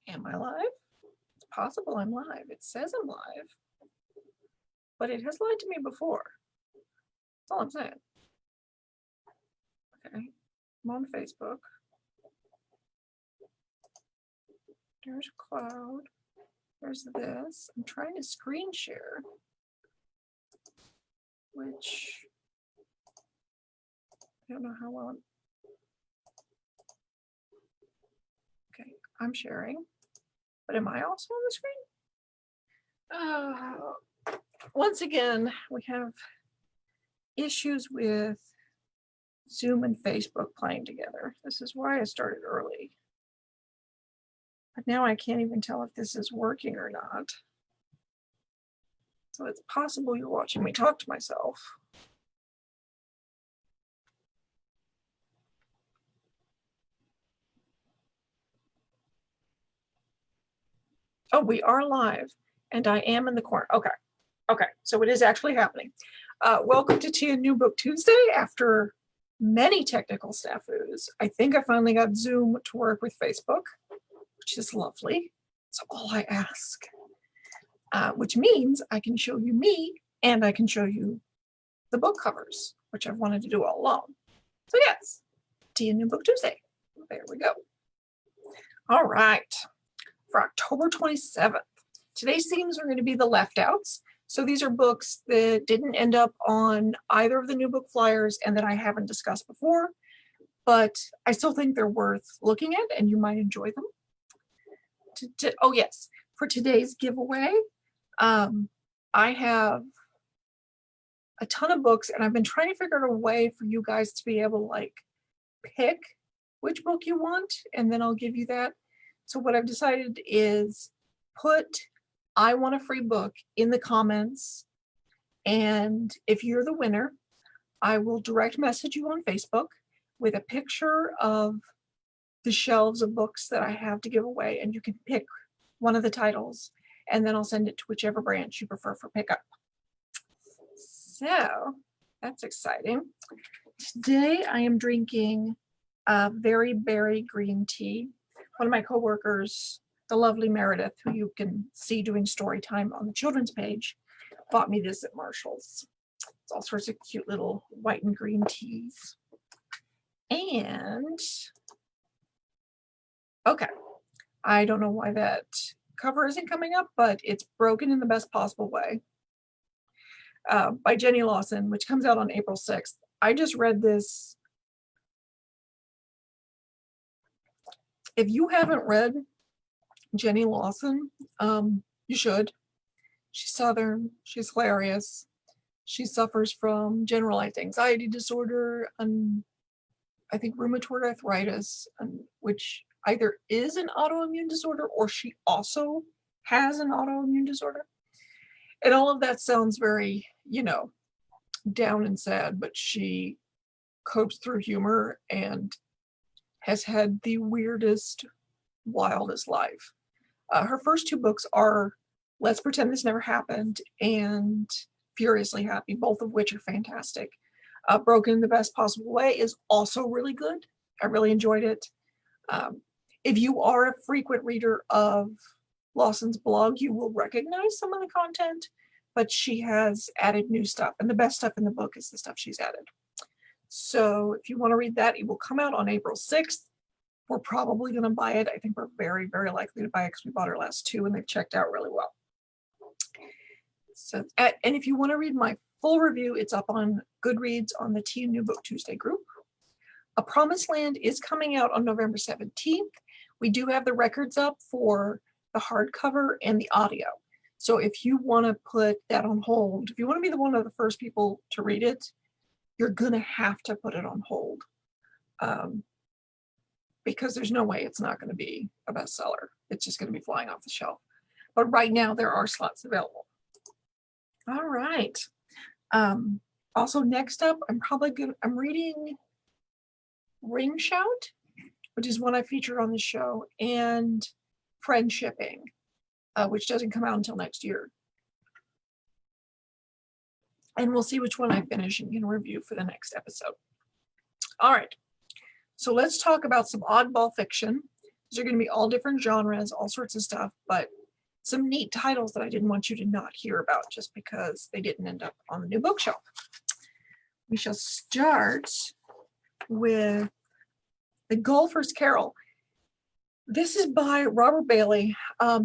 Am I live? It's possible I'm live. It says I'm live, but it has lied to me before. That's all I'm saying. Okay, I'm on Facebook. There's a cloud. There's this. I'm trying to screen share, which I don't know how well. Okay, I'm sharing, but am I also on the screen? Once again, we have issues with Zoom and Facebook playing together. This is why I started early. But now I can't even tell if this is working or not. So it's possible you're watching me talk to myself. Oh, we are live and I am in the corner. Okay. Okay. So it is actually happening. Welcome to Tea and New Book Tuesday. After many technical snafus, I think I finally got Zoom to work with Facebook, which is lovely. It's all I ask, which means I can show you me and I can show you the book covers, which I've wanted to do all along. So yes, Tea and New Book Tuesday. There we go. All right. For October 27th, today's themes are going to be the left outs. So these are books that didn't end up on either of the new book flyers and that I haven't discussed before, but I still think they're worth looking at and you might enjoy them. Oh yes, for today's giveaway, I have a ton of books and I've been trying to figure out a way for you guys to be able to like pick which book you want and then I'll give you that. So what I've decided is put I want a free book in the comments, and if you're the winner, I will direct message you on Facebook with a picture of the shelves of books that I have to give away, and you can pick one of the titles and then I'll send it to whichever branch you prefer for pickup. So that's exciting. Today I am drinking very berry green tea. One of my coworkers, the lovely Meredith, who you can see doing story time on the children's page, bought me this at Marshall's. It's all sorts of cute little white and green teas. And okay, I don't know why that cover isn't coming up, but it's broken in the best possible way. By Jenny Lawson, which comes out on April 6th. I just read this. If you haven't read Jenny Lawson, you should. She's Southern, she's hilarious. She suffers from generalized anxiety disorder and I think rheumatoid arthritis, which either is an autoimmune disorder or she also has an autoimmune disorder. And all of that sounds very, you know, down and sad, but she copes through humor and has had the weirdest, wildest life. Her first two books are Let's Pretend This Never Happened and Furiously Happy, both of which are fantastic. Broken in the Best Possible Way is also really good. I really enjoyed it. If you are a frequent reader of Lawson's blog, you will recognize some of the content, but she has added new stuff, and the best stuff in the book is the stuff she's added. So if you want to read that, it will come out on April 6th. We're probably going to buy it. I think we're very, very likely to buy it because we bought our last two and they've checked out really well. So, and if you want to read my full review, it's up on Goodreads on the Tea and New Book Tuesday group. A Promised Land is coming out on November 17th. We do have the records up for the hardcover and the audio. So if you want to put that on hold, if you want to be one of the first people to read it, you're going to have to put it on hold. Because there's no way it's not going to be a bestseller. It's just going to be flying off the shelf. But right now there are slots available. All right. Also next up, I'm reading Ring Shout, which is one I featured on the show, and Friendshipping, which doesn't come out until next year. And we'll see which one I finish and can review for the next episode. All right. So let's talk about some oddball fiction. These are going to be all different genres, all sorts of stuff, but some neat titles that I didn't want you to not hear about just because they didn't end up on the new bookshelf. We shall start with The Golfer's Carol. This is by Robert Bailey.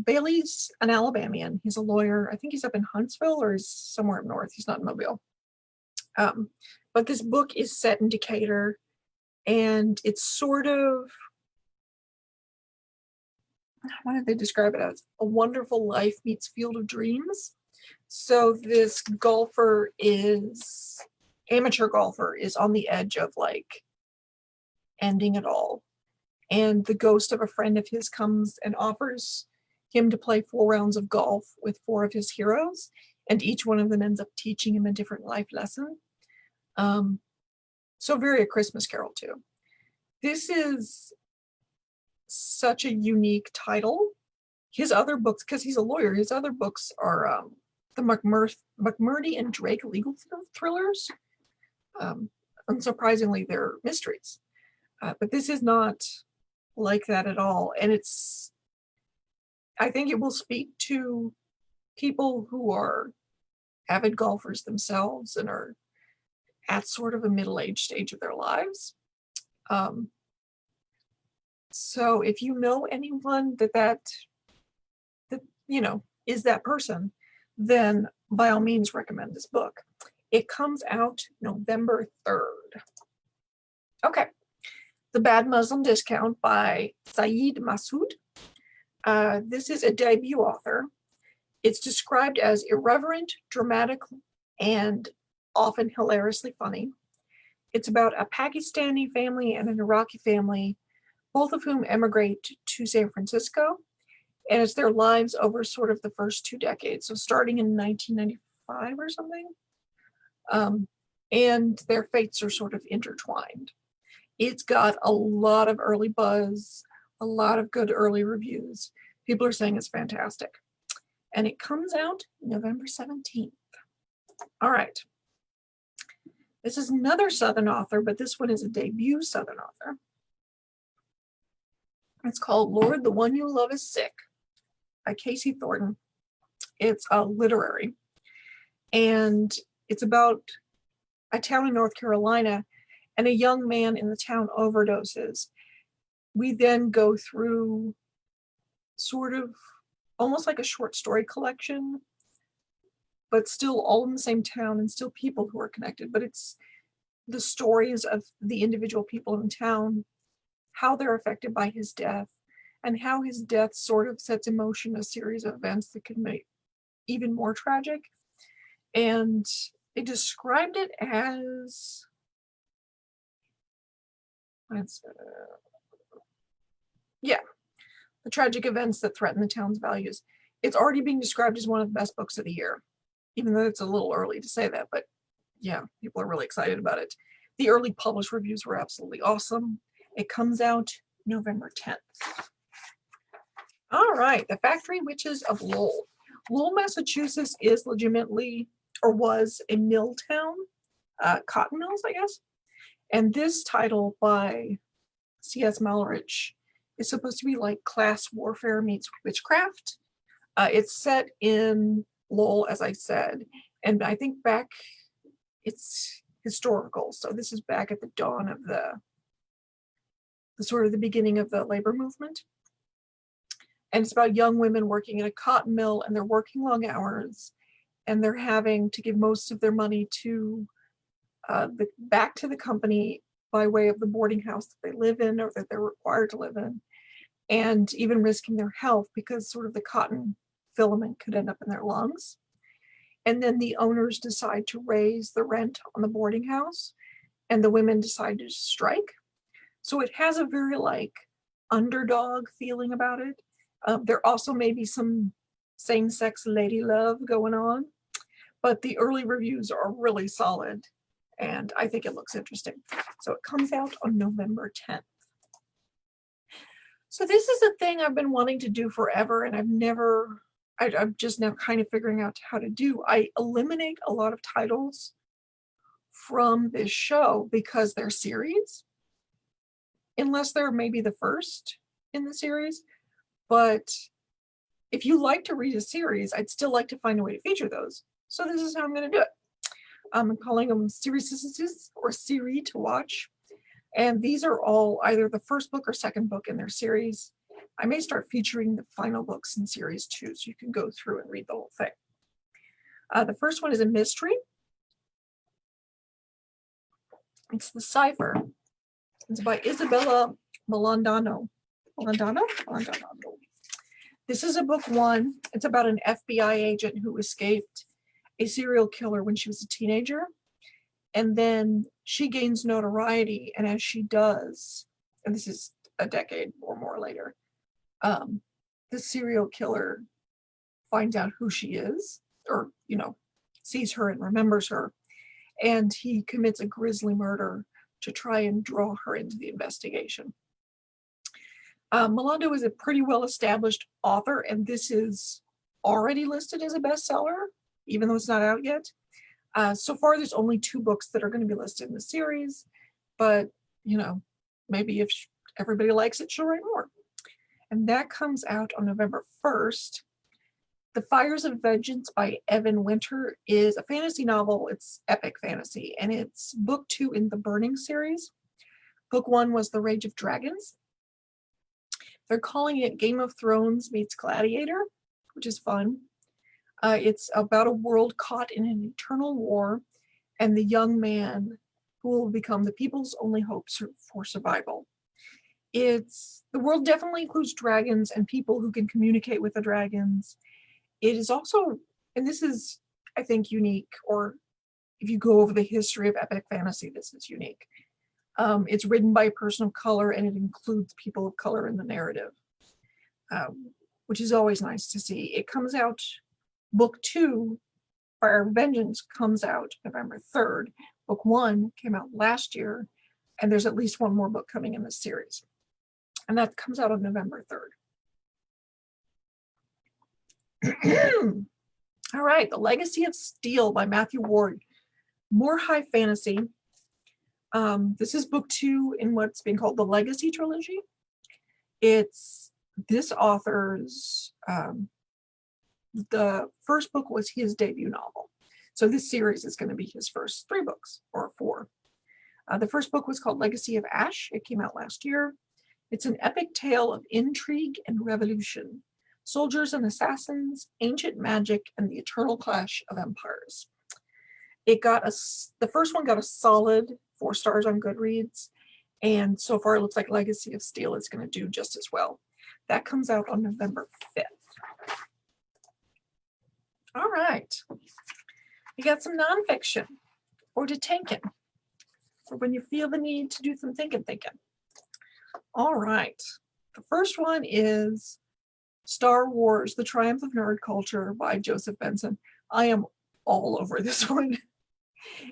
Bailey's an Alabamian. He's a lawyer. I think he's up in Huntsville or he's somewhere up north. He's not in Mobile. But this book is set in Decatur, and it's sort of, what did they describe it as? A Wonderful Life meets Field of Dreams. So this golfer is, amateur golfer, is on the edge of like ending it all. And the ghost of a friend of his comes and offers him to play 4 rounds of golf with 4 of his heroes. And each one of them ends up teaching him a different life lesson. So very A Christmas Carol too. This is such a unique title. His other books, because he's a lawyer, his other books are the McMurdy and Drake legal thrillers. Unsurprisingly, they're mysteries. But this is not like that at all. And it's, I think it will speak to people who are avid golfers themselves and are at sort of a middle-aged stage of their lives. So if you know anyone that you know is that person, then by all means recommend this book. It comes out November 3rd. Okay. The Bad Muslim Discount by SYED MASOOD. This is a debut author. It's described as irreverent, dramatic, and often hilariously funny. It's about a Pakistani family and an Iraqi family, both of whom emigrate to San Francisco. And it's their lives over sort of the first 2 decades. So starting in 1995 or something. And their fates are sort of intertwined. It's got a lot of early buzz, a lot of good early reviews. People are saying it's fantastic. And it comes out November 17th. All right. This is another Southern author, but this one is a debut Southern author. It's called Lord, the One You Love is Sick by KASEY Thornton. It's a literary. And it's about a town in North Carolina, and a young man in the town overdoses. We then go through sort of almost like a short story collection, but still all in the same town and still people who are connected. But it's the stories of the individual people in town, how they're affected by his death, and how his death sort of sets in motion a series of events that could make even more tragic. And they described it as, the tragic events that threaten the town's values. It's already being described as one of the best books of the year, even though it's a little early to say that, but yeah, people are really excited about it. The early published reviews were absolutely awesome. It comes out November 10th. All right, The Factory Witches of Lowell. Lowell, Massachusetts is legitimately, or was, a mill town, cotton mills, I guess. And this title by C.S. MALERICH is supposed to be like class warfare meets witchcraft. It's set in Lowell, as I said, and I think back, it's historical. So this is back at the dawn of the sort of the beginning of the labor movement. And it's about young women working in a cotton mill, and they're working long hours, and they're having to give most of their money to back to the company by way of the boarding house that they live in or that they're required to live in, and even risking their health because sort of the cotton filament could end up in their lungs. And then the owners decide to raise the rent on the boarding house, and the women decide to strike. So it has a very like underdog feeling about it. There also may be some same-sex lady love going on, but the early reviews are really solid, and I think it looks interesting. So it comes out on November 10th. So this is a thing I've been wanting to do forever, and I'm just now kind of figuring out how to do. I eliminate a lot of titles from this show because they're series, unless they're maybe the first in the series, but if you like to read a series, I'd still like to find a way to feature those. So this is how I'm going to do it. I'm calling them series or series to watch. And these are all either the first book or second book in their series. I may start featuring the final books in series 2, so you can go through and read the whole thing. The first one is a mystery. It's The Cipher. It's by Isabella Malandano. Malandano? This is a book 1. It's about an FBI agent who escaped a serial killer when she was a teenager. And then she gains notoriety, and as she does, and this is a decade or more later, the serial killer finds out who she is, or, you know, sees her and remembers her, and he commits a grisly murder to try and draw her into the investigation. Malando is a pretty well-established author, and this is already listed as a bestseller, even though it's not out yet. So far, there's only 2 books that are going to be listed in the series, but, you know, maybe if everybody likes it, she'll write more. And that comes out on November 1st. The Fires of Vengeance by Evan Winter is a fantasy novel. It's epic fantasy, and it's book 2 in the Burning series. Book 1 was The Rage of Dragons. They're calling it Game of Thrones meets Gladiator, which is fun. It's about a world caught in an eternal war and the young man who will become the people's only hope for survival. The world definitely includes dragons and people who can communicate with the dragons. It is also, and this is, I think, unique, or if you go over the history of epic fantasy, this is unique. It's written by a person of color, and it includes people of color in the narrative, which is always nice to see. It comes out, book 2, Fire of Vengeance, comes out November 3rd. Book 1 came out last year, and there's at least 1 more book coming in this series. And that comes out on November 3rd. All right, The Legacy of Steel by Matthew Ward. More high fantasy. This is book 2 in what's being called the Legacy trilogy. It's this author's, the first book was his debut novel. So this series is going to be his first 3 books, or 4. The first book was called Legacy of Ash. It came out last year. It's an epic tale of intrigue and revolution, soldiers and assassins, ancient magic, and the eternal clash of empires. The first one got a solid 4 stars on Goodreads, and so far it looks like Legacy of Steel is going to do just as well. That comes out on November 5th. All right, we got some nonfiction for the thinking, for when you feel the need to do some thinking. All right, the first one is Star Wars: The Triumph of Nerd Culture by Joseph Benson. I am all over this one.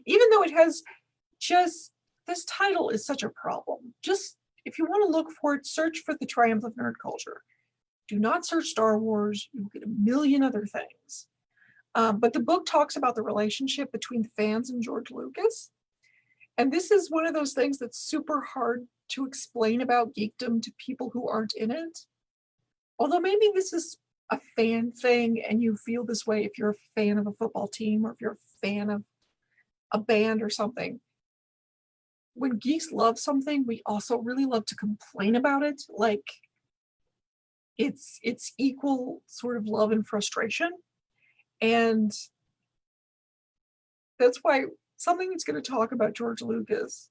Even though it has just, this title is such a problem. Just, if you want to look for it, search for The Triumph of Nerd Culture. Do not search Star Wars. You'll get a million other things. But the book talks about the relationship between the fans and George Lucas. And this is one of those things that's super hard to explain about geekdom to people who aren't in it. Although maybe this is a fan thing and you feel this way if you're a fan of a football team or if you're a fan of a band or something. When geeks love something, we also really love to complain about it. Like, it's equal sort of love and frustration. And that's why something that's going to talk about George Lucas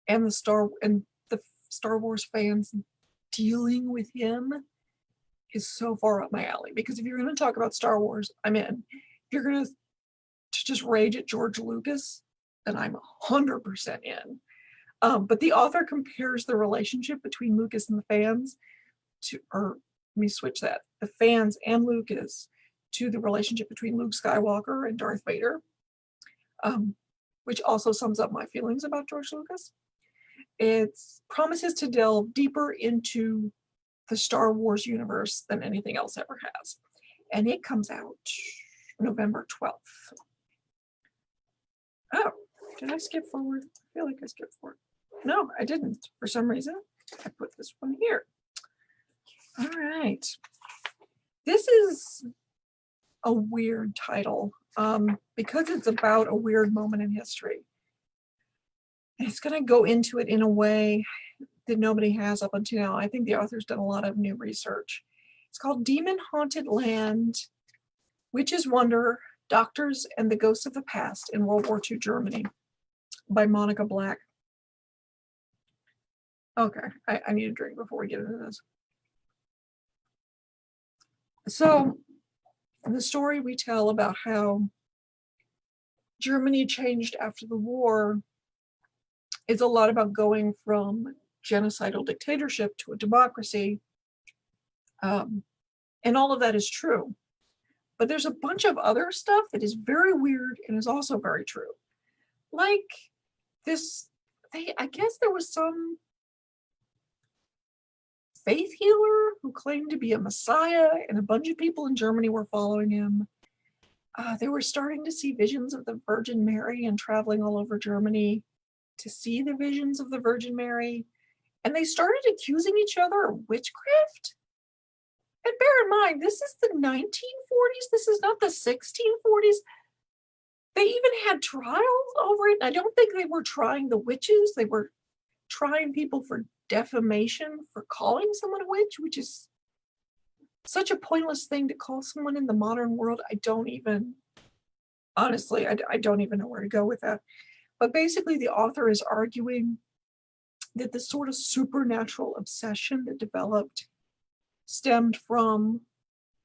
and the Star Wars fans dealing with him is so far up my alley. Because if you're going to talk about Star Wars, I'm in. If you're going to just rage at George Lucas, then I'm 100% in. But the author compares the relationship between Lucas and the fans let me switch that, the fans and Lucas, to the relationship between Luke Skywalker and Darth Vader, which also sums up my feelings about George Lucas. It promises to delve deeper into the Star Wars universe than anything else ever has. And it comes out November 12th. Oh, did I skip forward? I feel like I skipped forward. No, I didn't. For some reason, I put this one here. All right. This is a weird title because it's about a weird moment in history. And it's going to go into it in a way that nobody has up until now. I think the author's done a lot of new research. It's called Demon Haunted Land, Witches Wonder, Doctors and the Ghosts of the Past in World War II Germany by Monica Black. Okay, I need a drink before we get into this. So the story we tell about how Germany changed after the war is a lot about going from genocidal dictatorship to a democracy. And all of that is true. But there's a bunch of other stuff that is very weird and is also very true. Like this, I guess there was some faith healer who claimed to be a messiah, and a bunch of people in Germany were following him. They were starting to see visions of the Virgin Mary and traveling all over Germany to see the visions of the Virgin Mary. And they started accusing each other of witchcraft. And bear in mind, this is the 1940s. This is not the 1640s. They even had trials over it. I don't think they were trying the witches. They were trying people for defamation for calling someone a witch, which is such a pointless thing to call someone in the modern world. I don't even, honestly, I don't even know where to go with that. But basically, the author is arguing that the sort of supernatural obsession that developed stemmed from,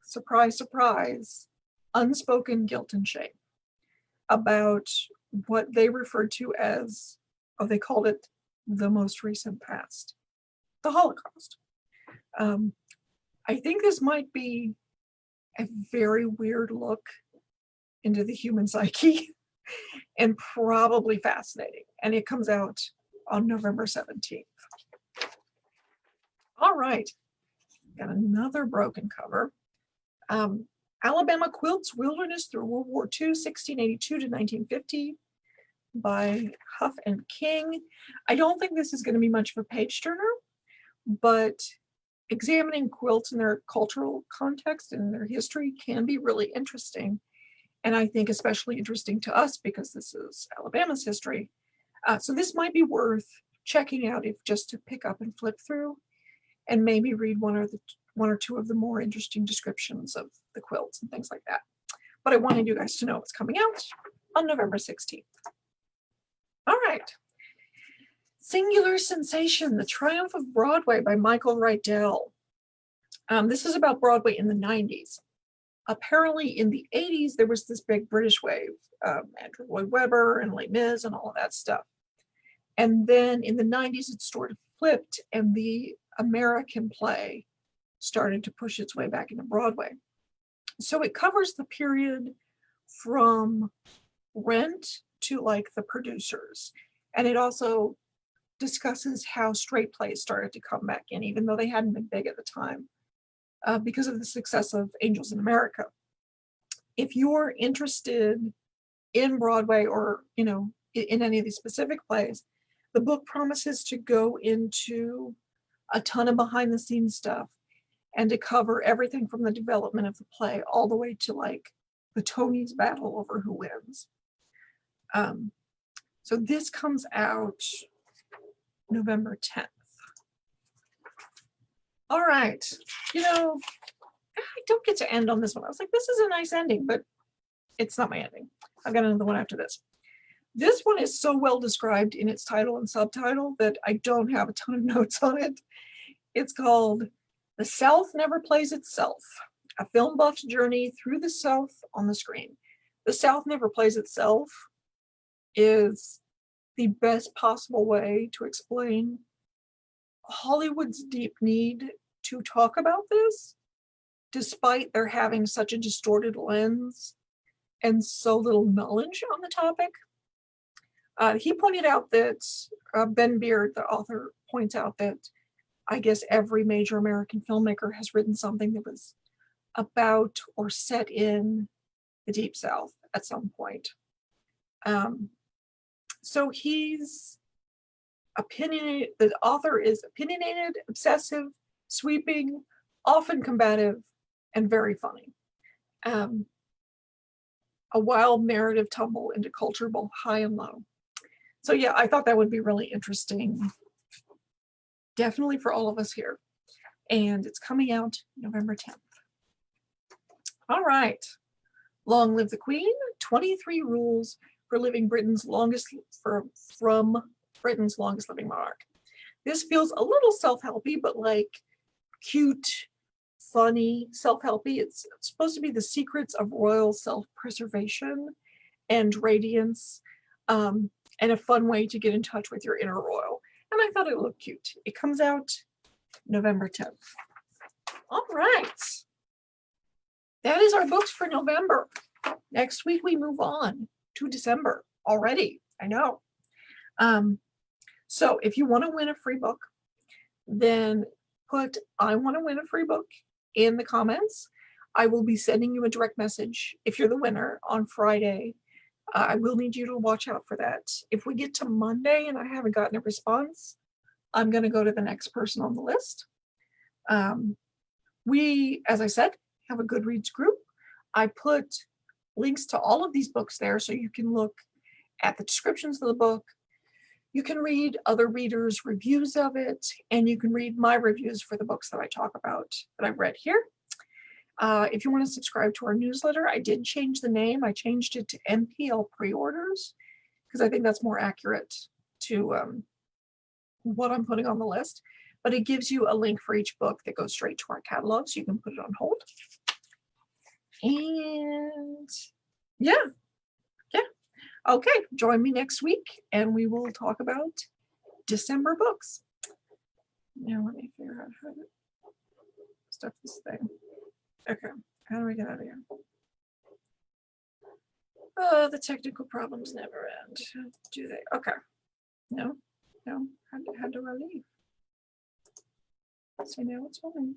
surprise, surprise, unspoken guilt and shame about what they referred to as, oh, they called it the most recent past, the Holocaust. I think this might be a very weird look into the human psyche and probably fascinating. And it comes out on November 17th. All right, got another broken cover. Alabama Quilts, Wilderness Through World War II, 1682 to 1950 by Huff and King. I don't think this is going to be much of a page turner, but examining quilts in their cultural context and their history can be really interesting. And I think especially interesting to us because this is Alabama's history. So this might be worth checking out if just to pick up and flip through and maybe read one or two of the more interesting descriptions of the quilts and things like that. But I wanted you guys to know it's coming out on November 16th. All right. Singular Sensation, The Triumph of Broadway by Michael RIEDEL. This is about Broadway in the 90s. Apparently in the 80s, there was this big British wave, Andrew Lloyd Webber and Les Mis and all of that stuff. And then in the 90s, it sort of flipped and the American play started to push its way back into Broadway. So it covers the period from Rent to like The Producers. And it also discusses how straight plays started to come back in, even though they hadn't been big at the time, because of the success of Angels in America. If you're interested in Broadway or, you know, in any of these specific plays, the book promises to go into a ton of behind the scenes stuff and to cover everything from the development of the play all the way to like the Tony's battle over who wins. So this comes out November 10th. All right, you know, I don't get to end on this one. I was like, this is a nice ending, but it's not my ending. I've got another one after this. This one is so well described in its title and subtitle that I don't have a ton of notes on it. It's called The South Never Plays Itself, a film buff's journey through the South on the screen. The South Never Plays Itself is the best possible way to explain Hollywood's deep need to talk about this, despite their having such a distorted lens and so little knowledge on the topic. He pointed out that, Ben Beard, the author, points out that I guess every major American filmmaker has written something that was about or set in the Deep South at some point. So he's opinionated, the author is opinionated, obsessive, sweeping, often combative and very funny. A wild narrative tumble into culture, both high and low. So yeah, I thought that would be really interesting, definitely for all of us here. And it's coming out November 10th. All right. Long Live the Queen, 23 Rules for Living Britain's Longest, from Britain's Longest Living Monarch. This feels a little self-helpy, but like cute, funny, self-helpy. It's supposed to be the secrets of royal self-preservation and radiance, and a fun way to get in touch with your inner royal. And I thought it looked cute. It comes out November 10th. All right. That is our books for November. Next week we move on to December already. I know. So if you want to win a free book, then put "I want to win a free book" in the comments. I will be sending you a direct message if you're the winner on Friday. I will need you to watch out for that. If we get to Monday and I haven't gotten a response, I'm going to go to the next person on the list. We, as I said, have a Goodreads group. I put links to all of these books there so you can look at the descriptions of the book. You can read other readers' reviews of it, and you can read my reviews for the books that I talk about that I've read here. If you want to subscribe to our newsletter, I did change the name. I changed it to MPL Preorders because I think that's more accurate to what I'm putting on the list. But it gives you a link for each book that goes straight to our catalog, so you can put it on hold. And yeah. Okay, join me next week and we will talk about December books. Now let me figure out how to stuff this thing. Okay, how do we get out of here? Oh, the technical problems never end, do they? Okay, no, how do I leave? See, now it's on.